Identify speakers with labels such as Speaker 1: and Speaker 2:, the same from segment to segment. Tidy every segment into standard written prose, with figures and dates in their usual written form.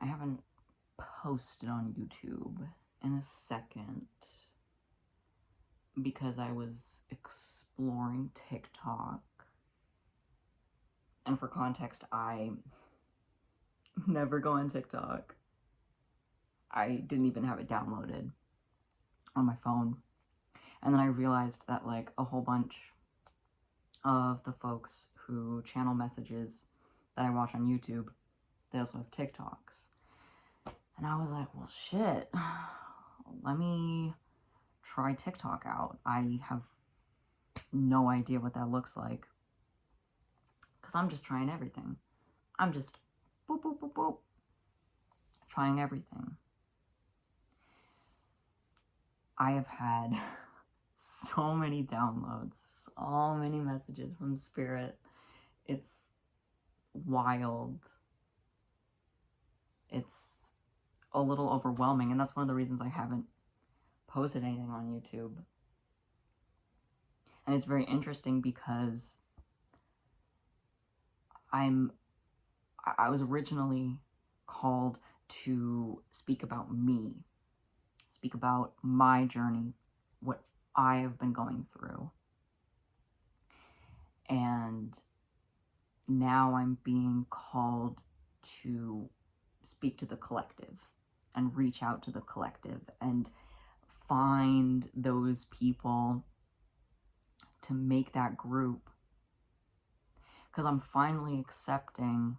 Speaker 1: I haven't posted on YouTube in a second because I was exploring TikTok. And for context, I never go on TikTok. I didn't even have it downloaded on my phone. And then I realized that like a whole bunch of the folks who channel messages that I watch on YouTube, they also have TikToks. And I was like, well, shit, let me try TikTok out. I have no idea what that looks like because I'm just trying everything. I'm just boop, boop, boop, boop, trying everything. I have had so many downloads, so many messages from Spirit. It's wild. It's a little overwhelming, and that's one of the reasons I haven't posted anything on YouTube. And it's very interesting because I was originally called to speak about me, speak about my journey, what I have been going through. And now I'm being called to speak to the collective and reach out to the collective and find those people to make that group. Because I'm finally accepting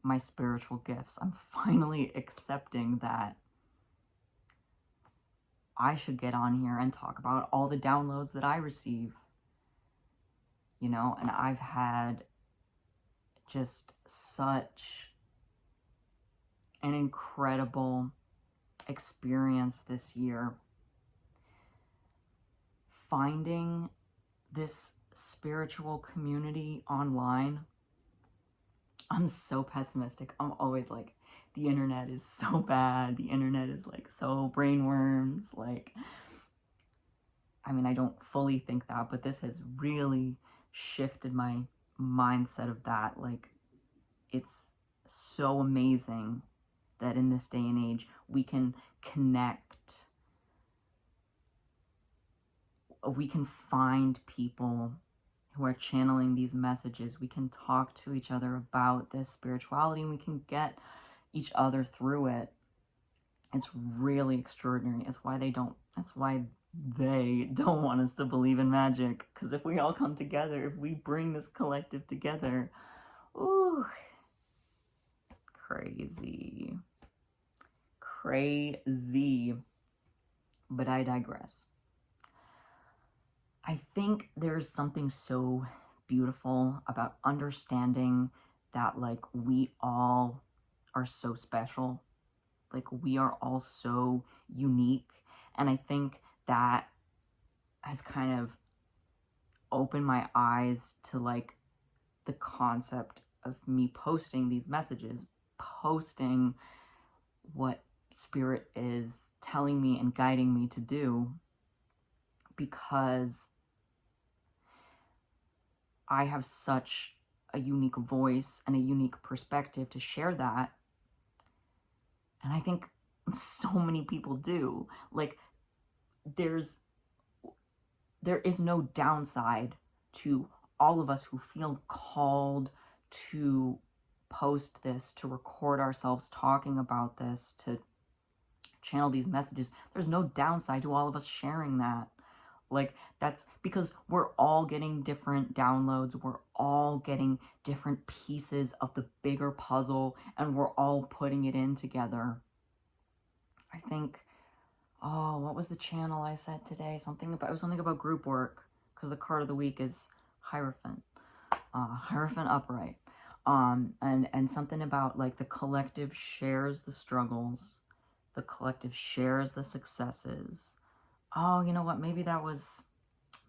Speaker 1: my spiritual gifts. I'm finally accepting that I should get on here and talk about all the downloads that I receive. You know, and I've had just such an incredible experience this year. Finding this spiritual community online. I'm so pessimistic. I'm always like, the internet is so bad. The internet is like so brainworms. Like, I mean, I don't fully think that, but this has really shifted my mindset of that. Like, it's so amazing that in this day and age, we can connect. We can find people who are channeling these messages. We can talk to each other about this spirituality, and we can get each other through it. It's really extraordinary. That's why they don't want us to believe in magic. Because if we all come together, if we bring this collective together, ooh, crazy. But I digress. I think there's something so beautiful about understanding that, like, we all are so special. Like, we are all so unique. And I think that has kind of opened my eyes to, like, the concept of me posting these messages, posting what Spirit is telling me and guiding me to do, because I have such a unique voice and a unique perspective to share that. And I think so many people do. Like, there is no downside to all of us who feel called to post this, to record ourselves talking about this, to channel these messages. There's no downside to all of us sharing that. Like, that's because we're all getting different downloads. We're all getting different pieces of the bigger puzzle, and we're all putting it in together. I think, oh, what was the channel I said today? It was something about group work, because the card of the week is Hierophant. Hierophant upright. And something about, like, the collective shares the struggles. The collective shares the successes. Oh, you know what? Maybe that was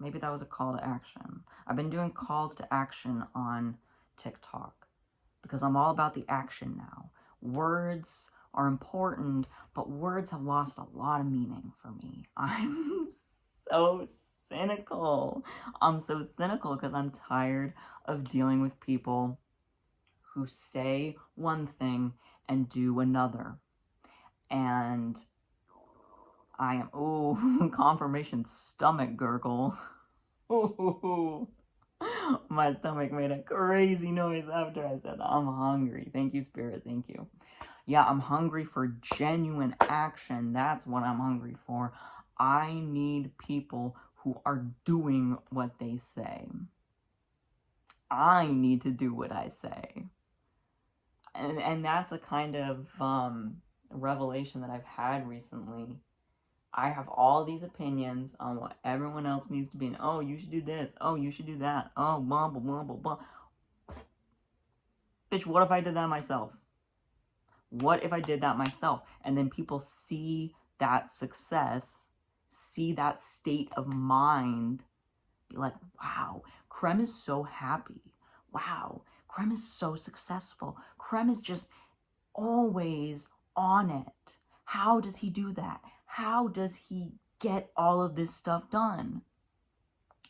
Speaker 1: a call to action. I've been doing calls to action on TikTok because I'm all about the action now. Words are important, but words have lost a lot of meaning for me. I'm so cynical. I'm so cynical because I'm tired of dealing with people who say one thing and do another. And I am, oh, confirmation stomach gurgle. Ooh, my stomach made a crazy noise after I said that. I'm hungry. Thank you, Spirit. Thank you. Yeah, I'm hungry for genuine action. That's what I'm hungry for. I need people who are doing what they say. I need to do what I say. And that's a kind of revelation that I've had recently. I have all these opinions on what everyone else needs to be. And, oh, you should do this. Oh, you should do that. Oh, blah, blah, blah, blah, blah. Bitch, what if I did that myself? What if I did that myself? And then people see that success, see that state of mind, be like, wow, Krem is so happy. Wow, Krem is so successful. Krem is just always on it. How does he do that? How does he get all of this stuff done?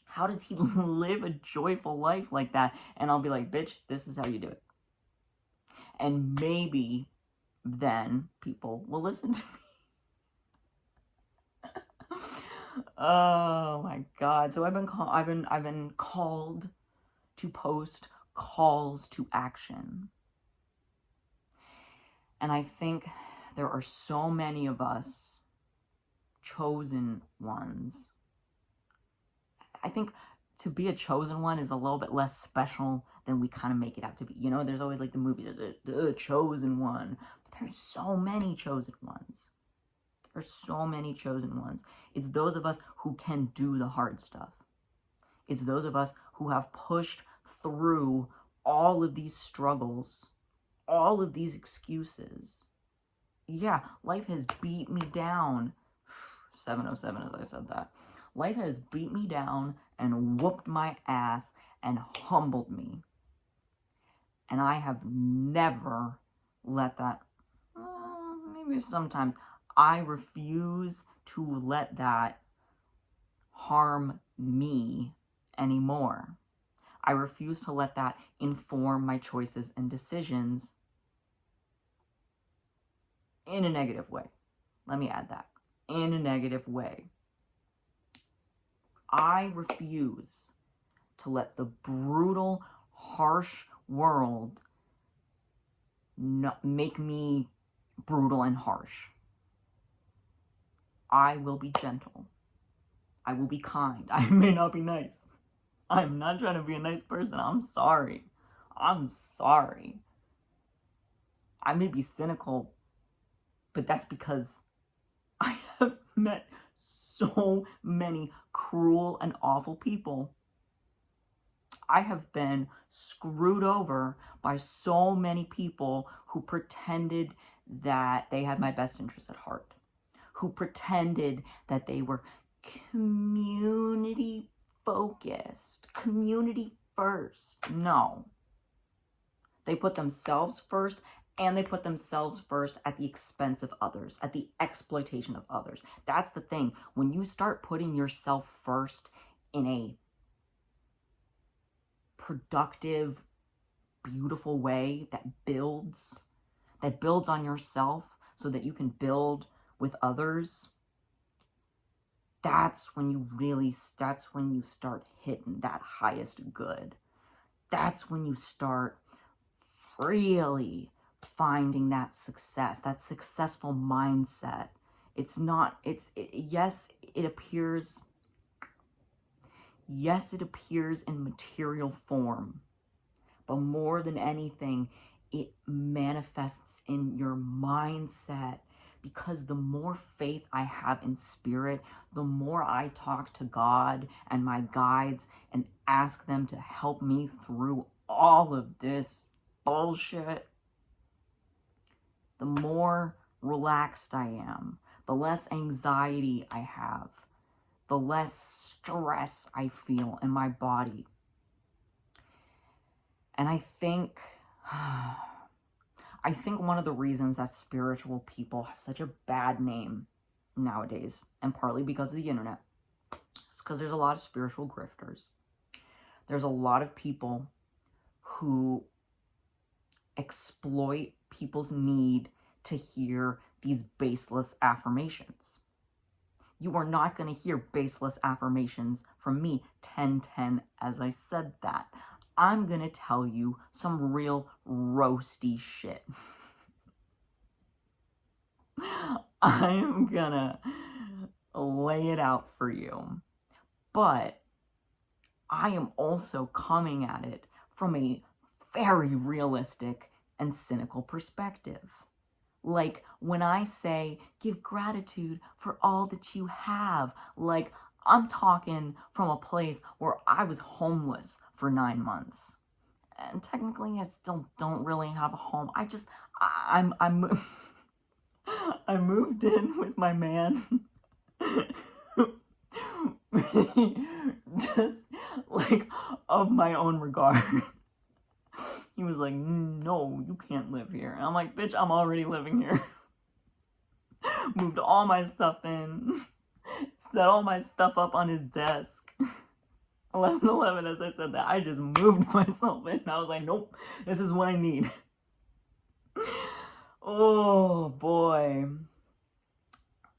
Speaker 1: How does he live a joyful life like that? And I'll be like, bitch, this is how you do it. And maybe then people will listen to me. Oh my God. So I've been called to post calls to action. And I think there are so many of us chosen ones. I think to be a chosen one is a little bit less special than we kind of make it out to be. You know, there's always like the movie, the chosen one. But there's so many chosen ones. There's so many chosen ones. It's those of us who can do the hard stuff. It's those of us who have pushed through all of these struggles, all of these excuses. Yeah, life has beat me down. 707 as I said that. Life has beat me down and whooped my ass and humbled me. And I have never let that, maybe sometimes, I refuse to let that harm me anymore. I refuse to let that inform my choices and decisions in a negative way. Let me add that. In a negative way. I refuse to let the brutal, harsh world make me brutal and harsh. I will be gentle. I will be kind. I may not be nice. I'm not trying to be a nice person. I'm sorry. I'm sorry. I may be cynical, but that's because I have met so many cruel and awful people. I have been screwed over by so many people who pretended that they had my best interest at heart, who pretended that they were community focused, community first. No. They put themselves first, and they put themselves first at the expense of others, at the exploitation of others. That's the thing. When you start putting yourself first in a productive, beautiful way that builds on yourself so that you can build with others, that's when you start hitting that highest good. That's when you start really finding that success, that successful mindset. Yes, it appears in material form, but more than anything, it manifests in your mindset. Because the more faith I have in spirit, the more I talk to God and my guides and ask them to help me through all of this bullshit, the more relaxed I am, the less anxiety I have, the less stress I feel in my body. And I think one of the reasons that spiritual people have such a bad name nowadays, and partly because of the internet, is because there's a lot of spiritual grifters. There's a lot of people who exploit people's need to hear these baseless affirmations. You are not going to hear baseless affirmations from me 10-10 as I said that. I'm going to tell you some real roasty shit. I am going to lay it out for you. But I am also coming at it from a very realistic and cynical perspective. Like when I say, give gratitude for all that you have, like I'm talking from a place where I was homeless for 9 months. And technically I still don't really have a home. I'm I moved in with my man. Just like of my own regard. He was like, no, you can't live here. And I'm like, bitch, I'm already living here. Moved all my stuff in. Set all my stuff up on his desk. 11:11, as I said that, I just moved myself in. I was like, nope, this is what I need. Oh, boy.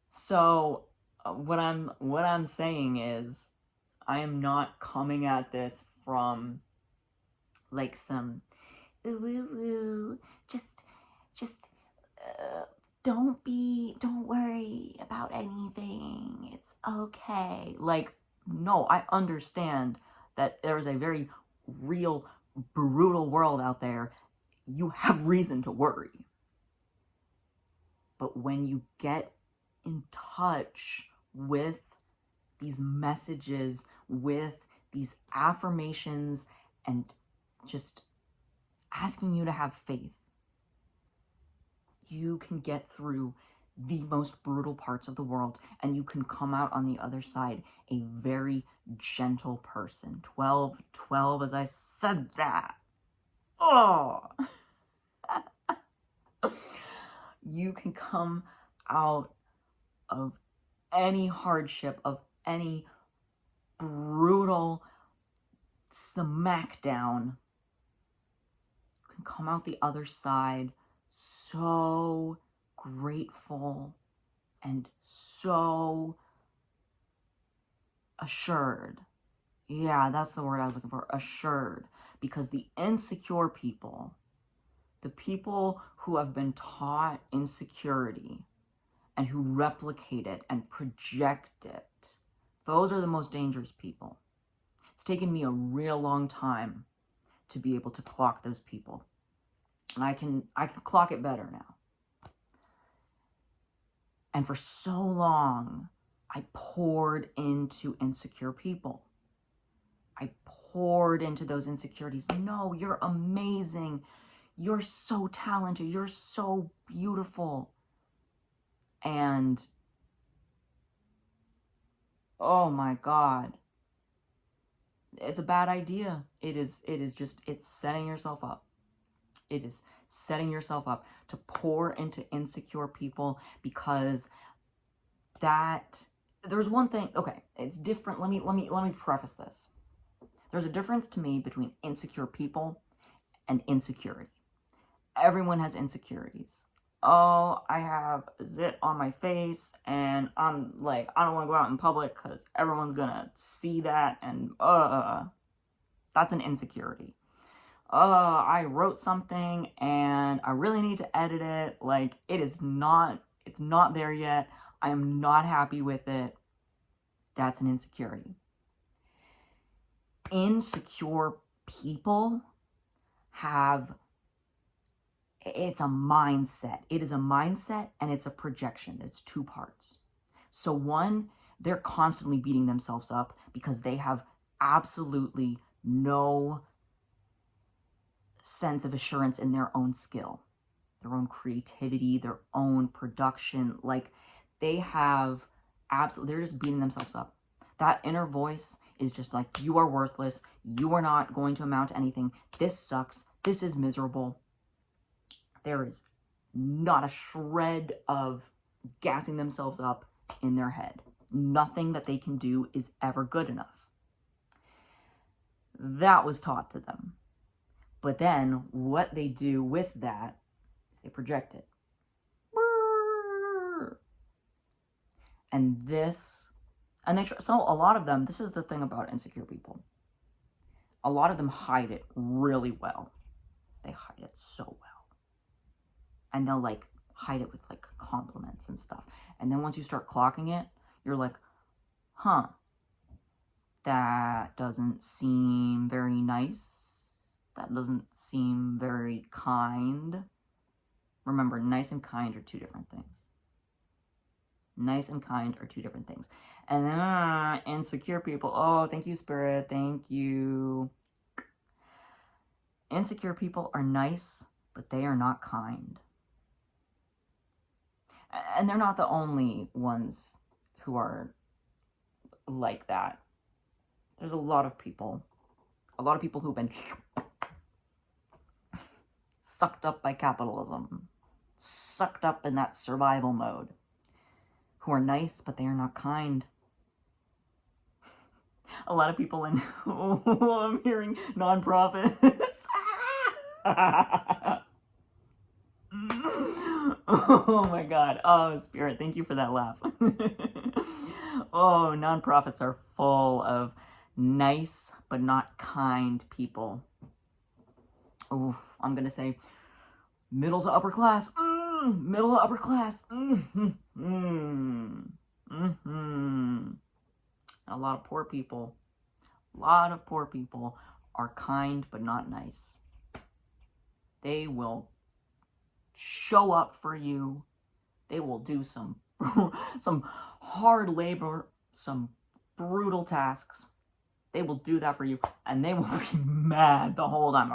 Speaker 1: So, what I'm saying is, I am not coming at this from like some ooh, just don't worry about anything, it's okay. Like, no, I understand that there's a very real, brutal world out there. You have reason to worry. But when you get in touch with these messages, with these affirmations, and just asking you to have faith, you can get through the most brutal parts of the world, and you can come out on the other side a very gentle person. 12, as I said that. Oh! You can come out of any hardship, of any brutal smackdown. You can come out the other side so grateful and so assured. Yeah, that's the word I was looking for, assured. Because the insecure people, the people who have been taught insecurity and who replicate it and project it, those are the most dangerous people. It's taken me a real long time to be able to clock those people. And I can clock it better now. And for so long, I poured into insecure people. I poured into those insecurities. No, you're amazing. You're so talented. You're so beautiful. And oh my God, it's a bad idea. It's setting yourself up. It is setting yourself up to pour into insecure people, because there's one thing, okay, it's different. Let me preface this. There's a difference to me between insecure people and insecurity. Everyone has insecurities. Oh, I have a zit on my face, and I'm like, I don't want to go out in public because everyone's gonna see that, and that's an insecurity. I wrote something and I really need to edit it. Like, it's not there yet. I am not happy with it. That's an insecurity. Insecure people it's a mindset. It is a mindset and it's a projection. It's two parts. So one, they're constantly beating themselves up because they have absolutely no sense of assurance in their own skill, their own creativity, their own production. Like, they're just beating themselves up. That inner voice is just like, you are worthless. You are not going to amount to anything. This sucks. This is miserable. There is not a shred of gassing themselves up in their head. Nothing that they can do is ever good enough. That was taught to them. But then what they do with that is they project it. And so a lot of them, this is the thing about insecure people. A lot of them hide it really well. They hide it so well. And they'll like hide it with like compliments and stuff. And then once you start clocking it, you're like, huh, that doesn't seem very nice. That doesn't seem very kind. Remember, nice and kind are two different things. Nice and kind are two different things. And then insecure people. Oh, thank you, Spirit. Thank you. Insecure people are nice, but they are not kind. And they're not the only ones who are like that. There's a lot of people who've been sucked up by capitalism, sucked up in that survival mode, who are nice, but they are not kind. A lot of people in, I'm hearing nonprofits. Oh my God. Oh, Spirit, thank you for that laugh. Oh, nonprofits are full of nice but not kind people. Oof, I'm gonna say middle to upper class. Middle to upper class. A lot of poor people. A lot of poor people are kind but not nice. They will show up for you. They will do some hard labor, some brutal tasks. They will do that for you, and they will be mad the whole time.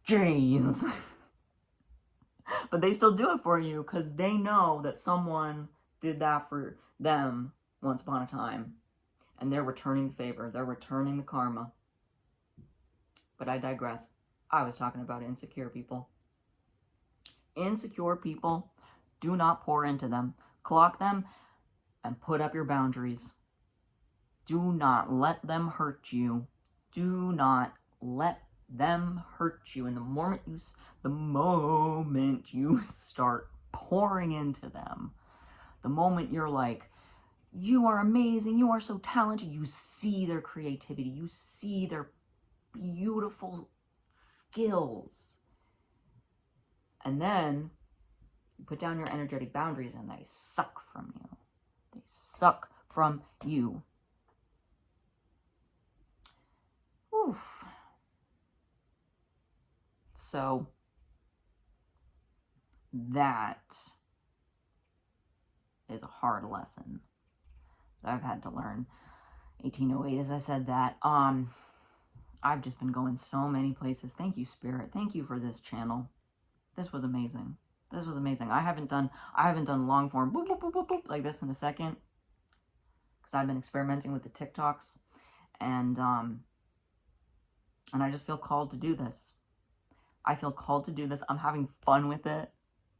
Speaker 1: Jeez. But they still do it for you because they know that someone did that for them once upon a time, and they're returning the favor. They're returning the karma. But I digress. I was talking about insecure people. Insecure people, do not pour into them. Clock them and put up your boundaries. Do not let them hurt you. Do not let them hurt you. And the moment you start pouring into them, the moment you're like, you are amazing, you are so talented, you see their creativity, you see their beautiful skills. And then you put down your energetic boundaries and they suck from you. They suck from you. Oof. So that is a hard lesson that I've had to learn. 1808, as I said that. I've just been going so many places. Thank you, Spirit. Thank you for this channel. This was amazing. This was amazing. I haven't done long form boop, boop, boop, boop, boop, like this in a second, because I've been experimenting with the TikToks, and I just feel called to do this. I feel called to do this. I'm having fun with it.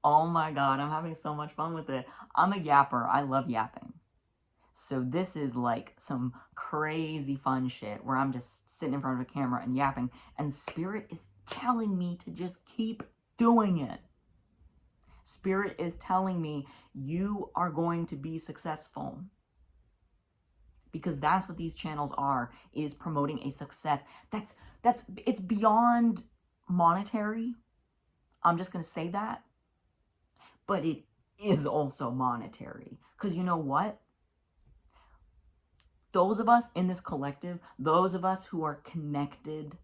Speaker 1: Oh my God, I'm having so much fun with it. I'm a yapper. I love yapping. So this is like some crazy fun shit where I'm just sitting in front of a camera and yapping, and Spirit is telling me to just keep doing it. Spirit is telling me you are going to be successful. Because that's what these channels are, is promoting a success. It's beyond monetary. I'm just going to say that. But it is also monetary. Because you know what? Those of us in this collective, those of us who are connected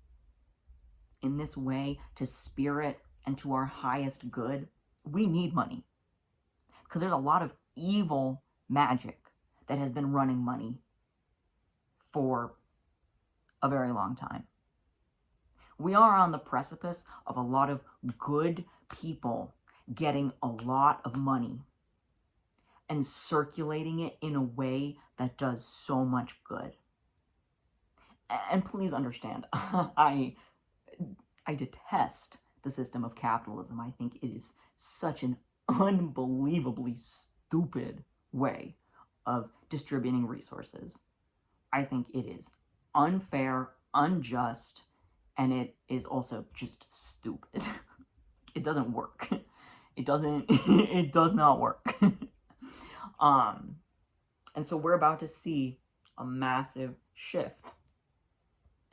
Speaker 1: in this way to Spirit and to our highest good, we need money. Because there's a lot of evil magic that has been running money for a very long time. We are on the precipice of a lot of good people getting a lot of money and circulating it in a way that does so much good. And please understand, I detest the system of capitalism. I think it is such an unbelievably stupid way of distributing resources. I think it is unfair, unjust, And it is also just stupid. It doesn't work. It doesn't, it does not work. And so we're about to see a massive shift.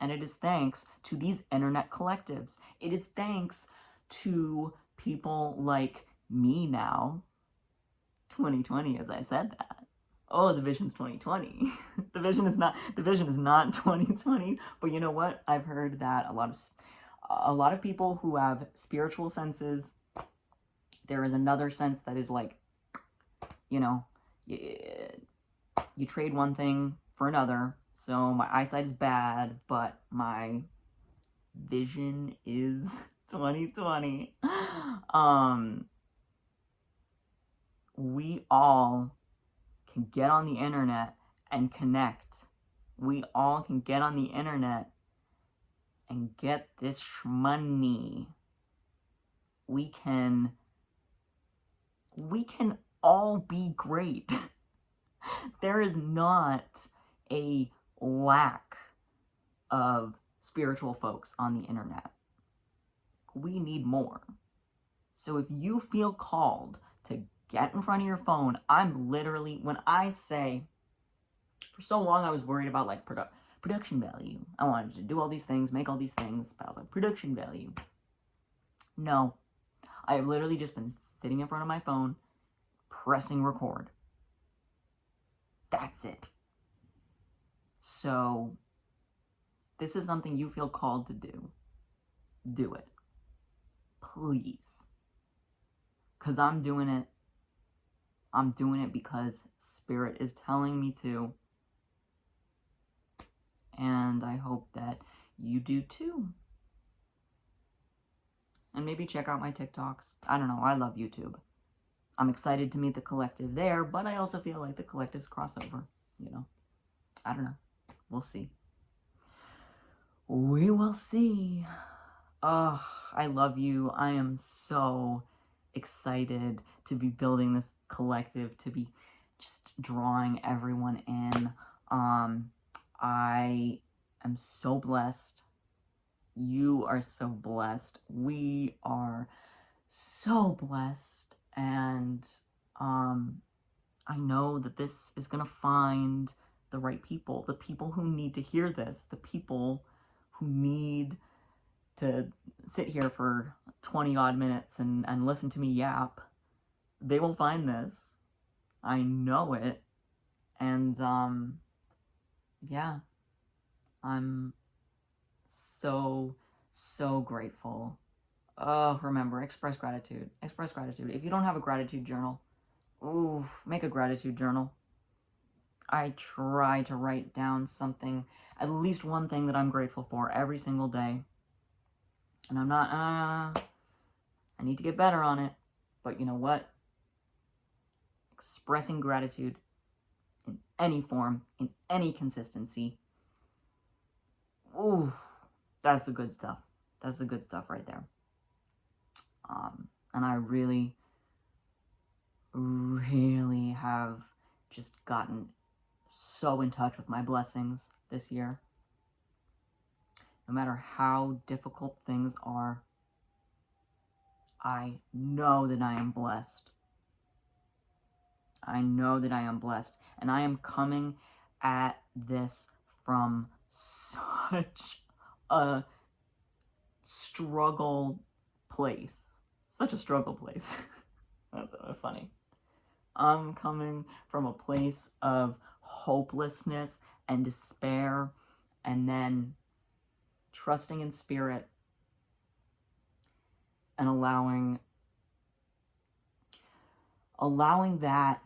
Speaker 1: And it is thanks to these internet collectives. It is thanks to people like me now. 2020, as I said that. Oh, the vision's 2020. The vision is not 2020. But you know what? I've heard that a lot of people who have spiritual senses, there is another sense that is like, you know, you trade one thing for another. So my eyesight is bad, but my vision is 2020. We all can get on the internet and connect. We all can get on the internet and get this money. We can all be great. There is not a lack of spiritual folks on the internet. We need more. So if you feel called to get in front of your phone, I'm literally, when I say, for so long I was worried about like production value. I wanted to do all these things, make all these things, but I was like, production value. No, I have literally just been sitting in front of my phone, pressing record. That's it. So, this is something you feel called to do. Do it. Please. Because I'm doing it. I'm doing it because Spirit is telling me to. And I hope that you do too. And maybe check out my TikToks. I don't know, I love YouTube. I'm excited to meet the collective there, but I also feel like the collectives cross over, you know. I don't know. We'll see. We will see. Oh, I love you. I am so excited to be building this collective, to be just drawing everyone in. I am so blessed. You are so blessed. We are so blessed. And I know that this is going to find the right people, the people who need to hear this, the people who need to sit here for 20 odd minutes and listen to me yap. They will find this. I know it. And yeah, I'm so grateful. Oh, remember, express gratitude. Express gratitude. If you don't have a gratitude journal, ooh, make a gratitude journal. I try to write down something, at least one thing that I'm grateful for every single day. And I'm not, I need to get better on it. But you know what? Expressing gratitude in any form, in any consistency. Ooh, that's the good stuff. That's the good stuff right there. And I really have just gotten so in touch with my blessings this year. No matter how difficult things are, I know that I am blessed. I know that I am blessed. And I am coming at this from such a struggle place. Such a struggle place. That's funny. I'm coming from a place of hopelessness and despair, and then trusting in Spirit and allowing that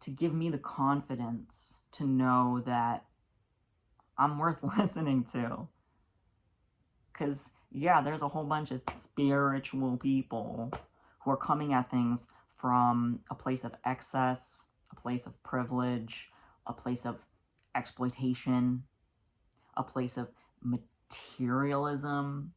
Speaker 1: to give me the confidence to know that I'm worth listening to. Because, yeah, there's a whole bunch of spiritual people who are coming at things from a place of excess, a place of privilege, a place of exploitation, a place of materialism.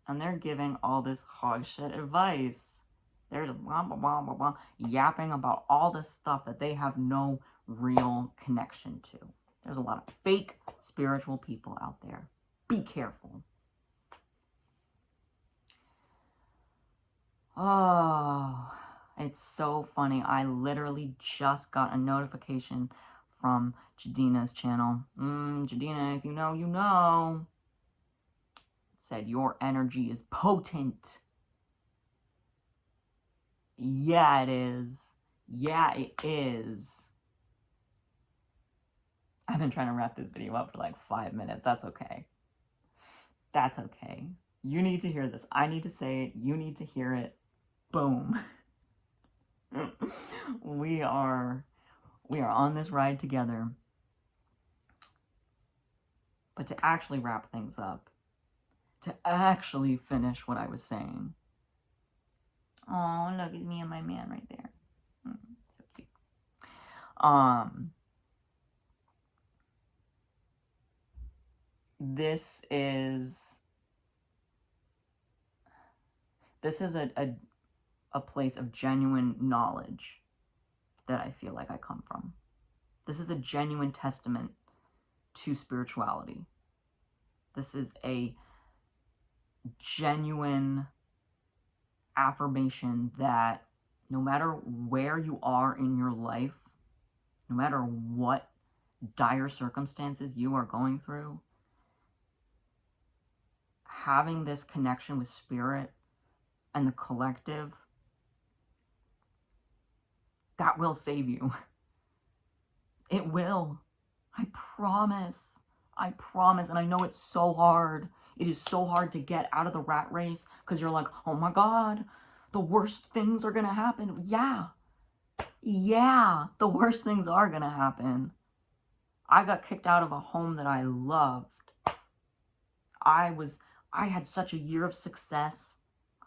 Speaker 1: And they're giving all this hogshit advice. They're just blah, blah, blah, blah, blah, yapping about all this stuff that they have no real connection to. There's a lot of fake spiritual people out there. Be careful. Oh, it's so funny. I literally just got a notification from Jadina's channel. Jadina, if you know, you know. It said, your energy is potent. Yeah, it is. Yeah, it is. I've been trying to wrap this video up for like 5 minutes. That's okay. That's okay. You need to hear this. I need to say it. You need to hear it. Boom. We are on this ride together. But to actually wrap things up, to actually finish what I was saying. Oh, look, it's me and my man right there. So cute. This is a place of genuine knowledge that I feel like I come from. This is a genuine testament to spirituality. This is a genuine affirmation that no matter where you are in your life, no matter what dire circumstances you are going through, having this connection with spirit and the collective, that will save you. It will. I promise. I promise. And I know it's so hard. It is so hard to get out of the rat race because you're like, oh my God, the worst things are going to happen. Yeah. Yeah, the worst things are going to happen. I got kicked out of a home that I loved. I had such a year of success.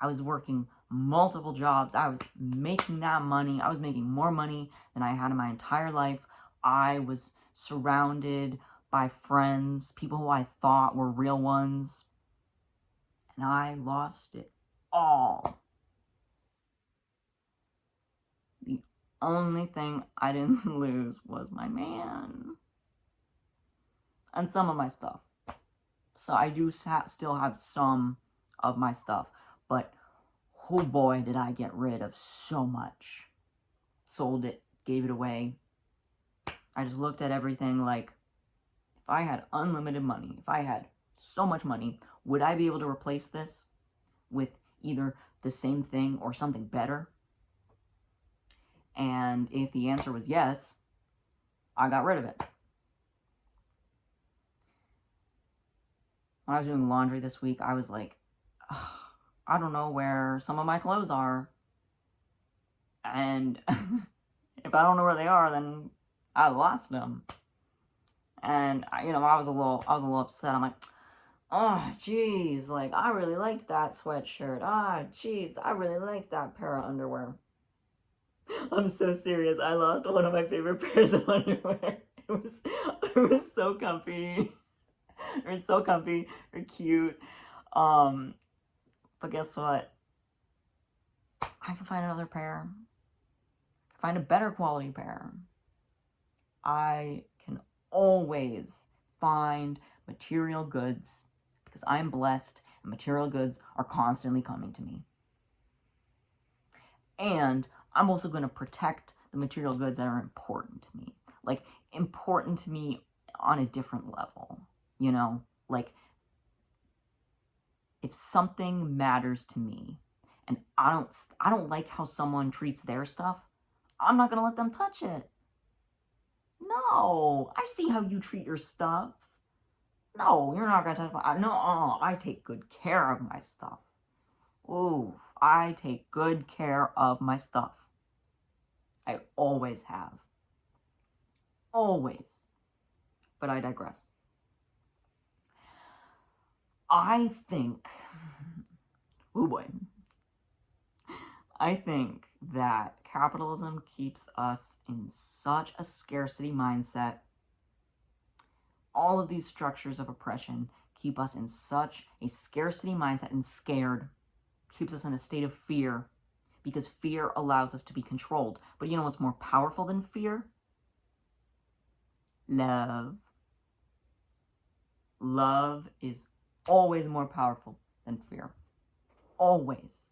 Speaker 1: I was working multiple jobs. I was making that money. I was making more money than I had in my entire life. I was surrounded by friends, people who I thought were real ones. And I lost it all. The only thing I didn't lose was my man. And some of my stuff. So I do still have some of my stuff. But oh boy, did I get rid of so much. Sold it, gave it away. I just looked at everything like, if I had unlimited money, if I had so much money, would I be able to replace this with either the same thing or something better? And if the answer was yes, I got rid of it. When I was doing laundry this week, I was like, I don't know where some of my clothes are. And if I don't know where they are, then I lost them. And I was a little upset. I'm like, oh, geez, like, I really liked that sweatshirt. Ah, geez, I really liked that pair of underwear. I'm so serious. I lost one of my favorite pairs of underwear. It was so comfy. It was so comfy. They're cute. But guess what? I can find another pair. I can find a better quality pair. I can always find material goods because I'm blessed and material goods are constantly coming to me. And I'm also going to protect the material goods that are important to me. Like, important to me on a different level, you know? Like, if something matters to me and I don't like how someone treats their stuff, I'm not going to let them touch it. No, I see how you treat your stuff. No, you're not going to touch my... No, I take good care of my stuff. Ooh, I take good care of my stuff. I always have. Always. But I digress. I think... Oh boy. I think that capitalism keeps us in such a scarcity mindset. All of these structures of oppression keep us in such a scarcity mindset and scared. Keeps us in a state of fear because fear allows us to be controlled. But you know what's more powerful than fear? Love. Love is always more powerful than fear. Always.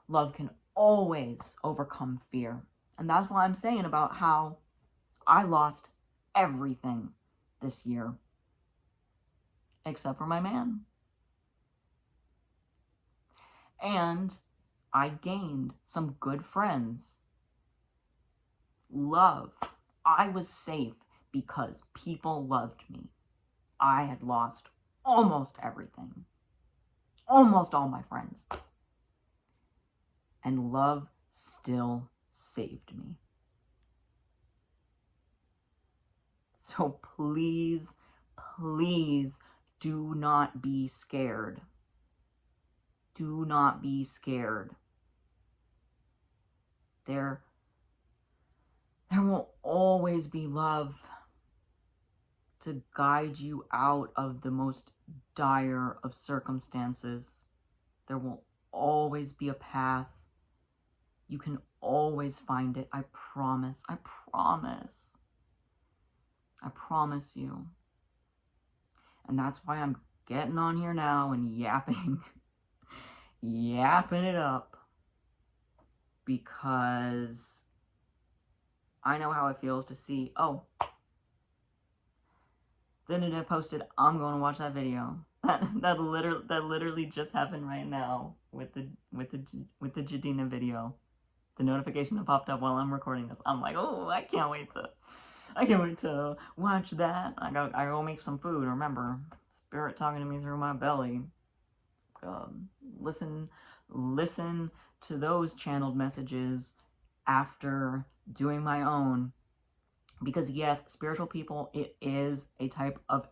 Speaker 1: Love can always overcome fear. And that's why I'm saying about how I lost everything this year. Except for my man. And I gained some good friends. Love. I was safe because people loved me. I had lost almost everything. Almost all my friends. And love still saved me. So please, please do not be scared. Do not be scared. There will always be love to guide you out of the most dire of circumstances. There will always be a path. You can always find it. I promise. I promise. I promise you. And that's why I'm getting on here now and yapping. Yapping it up. Because I know how it feels to see, oh, Zenida posted, I'm going to watch that video. That literally just happened right now with the Jadina video. The notification that popped up while I'm recording this. I'm like, oh, I can't wait to watch that. I go make some food. Remember, spirit talking to me through my belly. Listen to those channeled messages after doing my own. Because yes, spiritual people, it is a type of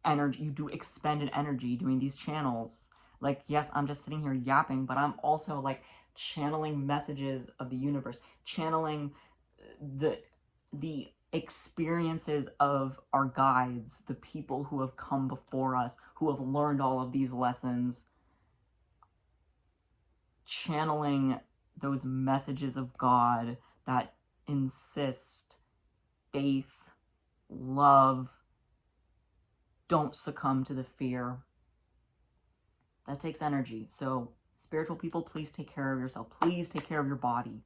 Speaker 1: energy. You do expended energy doing these channels. Like, yes, I'm just sitting here yapping, but I'm also like channeling messages of the universe, channeling the experiences of our guides, the people who have come before us, who have learned all of these lessons, channeling those messages of God that insist faith, love, don't succumb to the fear. That takes energy. So spiritual people, please take care of yourself. Please take care of your body.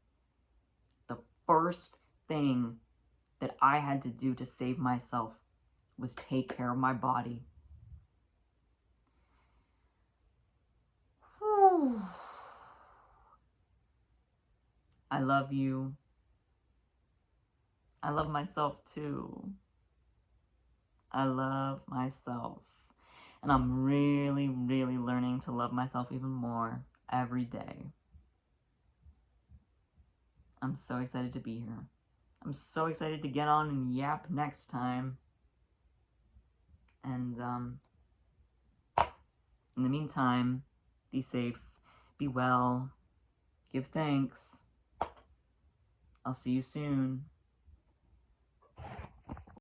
Speaker 1: The first thing that I had to do to save myself was take care of my body. Whew. I love you. I love myself too. I love myself. And I'm really, really learning to love myself even more every day. I'm so excited to be here. I'm so excited to get on and yap next time. And in the meantime, be safe, be well, give thanks. I'll see you soon.